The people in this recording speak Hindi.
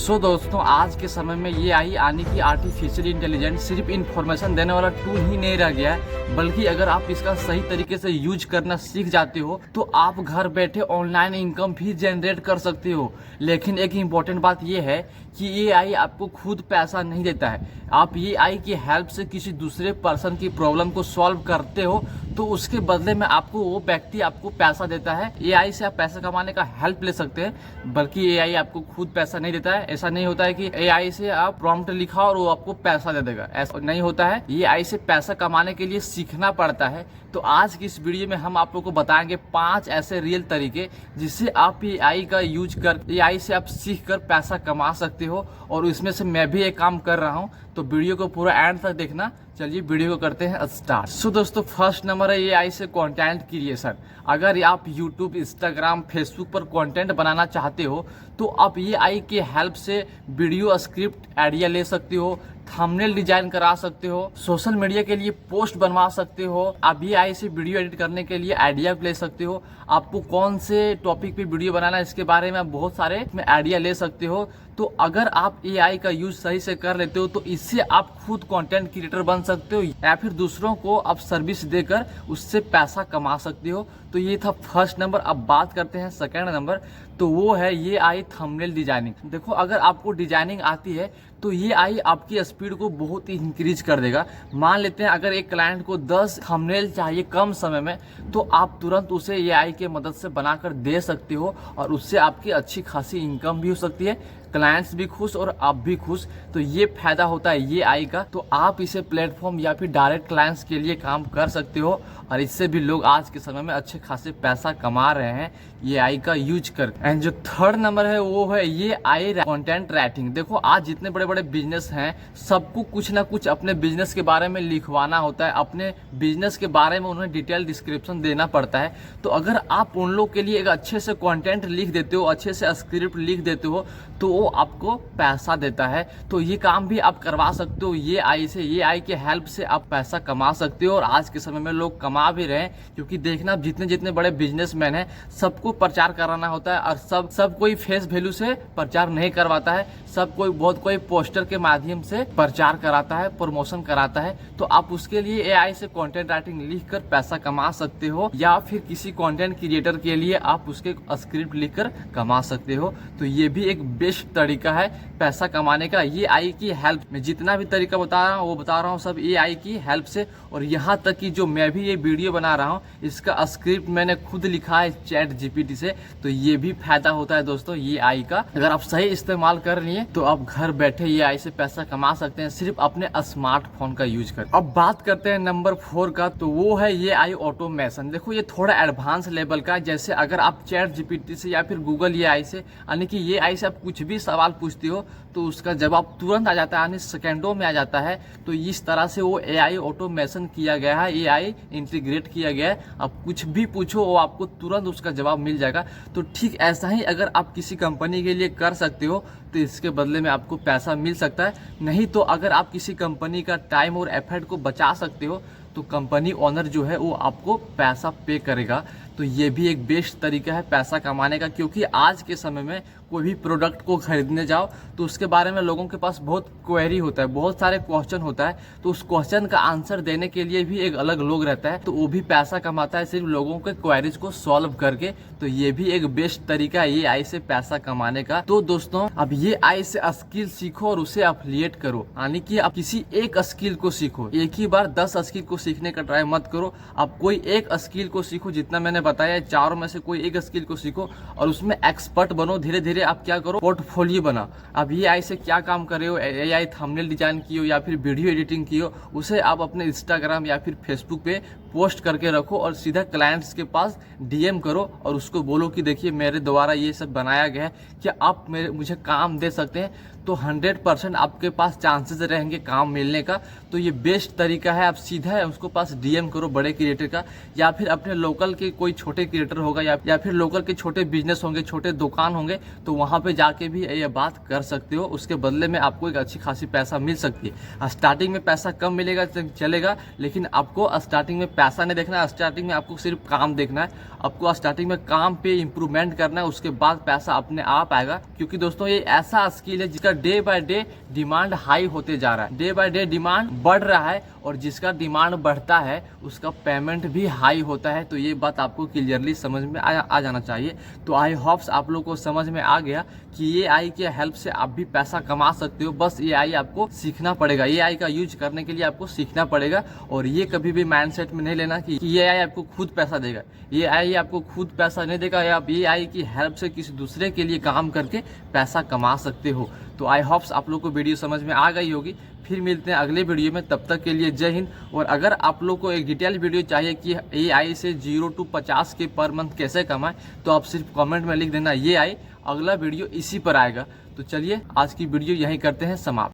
दोस्तों, आज के समय में ये आई आने की आर्टिफिशियल इंटेलिजेंस सिर्फ इन्फॉर्मेशन देने वाला टूल ही नहीं रह गया है, बल्कि अगर आप इसका सही तरीके से यूज करना सीख जाते हो तो आप घर बैठे ऑनलाइन इनकम भी जनरेट कर सकते हो। लेकिन एक इम्पॉर्टेंट बात यह है कि ये आई आपको खुद पैसा नहीं देता है। आप ये आई की हेल्प से किसी दूसरे पर्सन की प्रॉब्लम को सॉल्व करते हो तो उसके बदले में आपको वो व्यक्ति आपको पैसा देता है। एआई से आप पैसा कमाने का हेल्प ले सकते हैं, बल्कि एआई आपको खुद पैसा नहीं देता है। ऐसा नहीं होता है कि एआई से आप प्रॉम्प्ट लिखा और वो आपको पैसा दे देगा, ऐसा नहीं होता है। एआई से पैसा कमाने के लिए सीखना पड़ता है। तो आज की इस वीडियो में हम आप लोग को बताएंगे 5 ऐसे रियल तरीके जिससे आप एआई का यूज कर एआई से आप सीख कर पैसा कमा सकते हो। और इसमें से मैं भी एक काम कर रहा हूँ, तो वीडियो को पूरा एंड तक देखना। चलिए वीडियो को करते हैं स्टार्ट। दोस्तों, फर्स्ट नंबर है एआई से कंटेंट क्रिएशन। अगर आप यूट्यूब, इंस्टाग्राम, फेसबुक पर कंटेंट बनाना चाहते हो तो आप एआई के हेल्प से वीडियो स्क्रिप्ट आइडिया ले सकते हो, थंबनेल डिजाइन करा सकते हो, सोशल मीडिया के लिए पोस्ट बनवा सकते हो। आप एआई से वीडियो एडिट करने के लिए आइडिया ले सकते हो। आपको कौन से टॉपिक पे वीडियो बनाना है इसके बारे में बहुत सारे आइडिया ले सकते हो। तो अगर आप एआई का यूज सही से कर लेते हो तो इससे आप खुद कंटेंट क्रिएटर बन सकते हो या फिर दूसरों को आप सर्विस देकर उससे पैसा कमा सकते हो। तो ये था फर्स्ट नंबर। अब बात करते हैं सेकंड नंबर, तो वो है ये आई थंबनेल डिजाइनिंग। देखो, अगर आपको डिजाइनिंग आती है तो ये आई आपकी स्पीड को बहुत ही इंक्रीज कर देगा। मान लेते हैं अगर एक क्लाइंट को 10 थंबनेल चाहिए कम समय में, तो आप तुरंत उसे ये आई के मदद से बनाकर दे सकते हो और उससे आपकी अच्छी खासी इनकम भी हो सकती है, क्लाइंट्स भी खुश और आप भी खुश। तो ये फायदा होता है ये आई का। तो आप इसे प्लेटफॉर्म या फिर डायरेक्ट क्लाइंट्स के लिए काम कर सकते हो और इससे भी लोग आज के समय में अच्छे खासे पैसा कमा रहे हैं ये आई का यूज कर। एंड जो थर्ड नंबर है वो है ये आई कंटेंट राइटिंग। देखो, आज जितने बड़े बड़े बिजनेस हैं सबको कुछ ना कुछ अपने बिजनेस के बारे में लिखवाना होता है, अपने बिजनेस के बारे में उन्हें डिटेल डिस्क्रिप्शन देना पड़ता है। तो अगर आप उन लोग के लिए एक अच्छे से कंटेंट लिख देते हो, अच्छे से स्क्रिप्ट लिख देते हो, तो वो आपको पैसा देता है। तो ये काम भी आप करवा सकते हो ये आई से। ये आई के हेल्प से आप पैसा कमा सकते हो और आज के समय में लोग कमा भी रहे हैं, क्योंकि देखना जितने जितने बड़े बिजनेसमैन हैं सबको प्रचार कराना होता है और सब कोई फेस वैल्यू से प्रचार नहीं करवाता है। सब कोई पोस्टर के माध्यम से प्रचार कराता है, प्रमोशन कराता है। तो आप उसके लिए एआई से कंटेंट राइटिंग लिखकर पैसा कमा सकते हो या फिर किसी कंटेंट क्रिएटर के लिए आप उसके स्क्रिप्ट लिखकर कमा सकते हो। तो ये भी एक बेस्ट तरीका है पैसा कमाने का ये आई की हेल्प। मैं जितना भी तरीका बता रहा हूँ वो बता रहा हूँ सब ए आई की हेल्प से। और यहाँ तक कि जो मैं भी ये वीडियो बना रहा हूँ इसका स्क्रिप्ट मैंने खुद लिखा है चैट जीपीटी से। तो ये भी फायदा होता है दोस्तों ये आई का। अगर आप सही इस्तेमाल कर लिए तो आप घर बैठे ये आई से पैसा कमा सकते हैं, सिर्फ अपने स्मार्टफोन का यूज कर। अब बात करते हैं नंबर 4 का, तो वो है ये आई ऑटोमेशन। देखो, ये थोड़ा एडवांस लेवल का है। जैसे अगर आप चैट जीपीटी से या फिर गूगल ये आई से, यानी कि ये आई से आप कुछ भी सवाल पूछते हो तो उसका जवाब तुरंत आ जाता है, यानी सेकेंडों में आ जाता है। तो इस तरह से वो एआई ऑटोमेशन किया गया है, एआई इंटीग्रेट किया गया है। आप कुछ भी पूछो वो आपको तुरंत उसका जवाब मिल जाएगा। तो ठीक ऐसा ही अगर आप किसी कंपनी के लिए कर सकते हो तो इसके बदले में आपको पैसा मिल सकता है। नहीं तो अगर आप किसी कंपनी का टाइम और एफर्ट को बचा सकते हो तो कंपनी ओनर जो है वो आपको पैसा पे करेगा। तो ये भी एक बेस्ट तरीका है पैसा कमाने का, क्योंकि आज के समय में कोई भी प्रोडक्ट को खरीदने जाओ तो उसके बारे में लोगों के पास बहुत क्वेरी होता है, बहुत सारे क्वेश्चन होता है। तो उस क्वेश्चन का आंसर देने के लिए भी एक अलग लोग रहता है, तो वो भी पैसा कमाता है सिर्फ लोगों के क्वेरीज को सॉल्व करके। तो ये भी एक बेस्ट तरीका है ये आई से पैसा कमाने का। तो दोस्तों, अब ये आई से स्किल सीखो और उसे एफिलिएट करो, यानी कि आप किसी एक स्किल को सीखो। एक ही बार 10 स्किल को सीखने का ट्राई मत करो। आप कोई एक स्किल को सीखो, जितना मैंने बताया चारों में से कोई एक स्किल को सीखो और उसमें एक्सपर्ट बनो। धीरे धीरे आप क्या करो, पोर्टफोलियो बना। अब ये आई से क्या काम कर रहे हो, एआई थंबनेल डिजाइन की हो या फिर वीडियो एडिटिंग की हो, उसे आप अपने इंस्टाग्राम या फिर फेसबुक पे पोस्ट करके रखो और सीधा क्लाइंट्स के पास डीएम करो और उसको बोलो कि देखिए मेरे द्वारा ये सब बनाया गया है, क्या आप मुझे काम दे सकते हैं। तो 100% आपके पास चांसेस रहेंगे काम मिलने का। तो ये बेस्ट तरीका है। आप सीधा उसको पास डीएम करो बड़े क्रिएटर का, या फिर अपने लोकल के कोई छोटे क्रिएटर होगा या फिर लोकल के छोटे बिजनेस होंगे, छोटे दुकान होंगे, तो वहाँ पे जाके भी ये बात कर सकते हो। उसके बदले में आपको एक अच्छी खासी पैसा मिल सकती है। स्टार्टिंग में पैसा कम मिलेगा चलेगा, लेकिन आपको स्टार्टिंग में पैसा नहीं देखना है, स्टार्टिंग में आपको सिर्फ काम देखना है। आपको स्टार्टिंग में काम पे इम्प्रूवमेंट करना है, उसके बाद पैसा अपने आप आएगा। क्योंकि दोस्तों ये ऐसा स्किल है जिसका day by day demand high होते जा रहा है, डे बाय डे डिमांड बढ़ रहा है, और जिसका डिमांड बढ़ता है उसका पेमेंट भी हाई होता है। तो ये बात आपको क्लियरली समझ में आ जाना चाहिए। तो आई होप्स आप लोग को समझ में आ गया कि ये AI के हेल्प से आप भी पैसा कमा सकते हो। बस ये AI आपको सीखना पड़ेगा, ये AI का यूज करने के लिए आपको सीखना पड़ेगा। और ये कभी भी माइंडसेट में नहीं लेना कि ये AI आपको खुद पैसा देगा। ये AI आपको खुद पैसा नहीं देगा, या आप ये AI की हेल्प से किसी दूसरे के लिए काम करके पैसा कमा सकते हो। तो आई होप्स आप लोग को वीडियो समझ में आ गई होगी। फिर मिलते हैं अगले वीडियो में, तब तक के लिए जय हिंद। और अगर आप लोग को एक डिटेल वीडियो चाहिए कि AI से 0 to 50 के पर मंथ कैसे कमाएं, तो आप सिर्फ कमेंट में लिख देना ये AI, अगला वीडियो इसी पर आएगा। तो चलिए आज की वीडियो यहीं करते हैं समाप्त।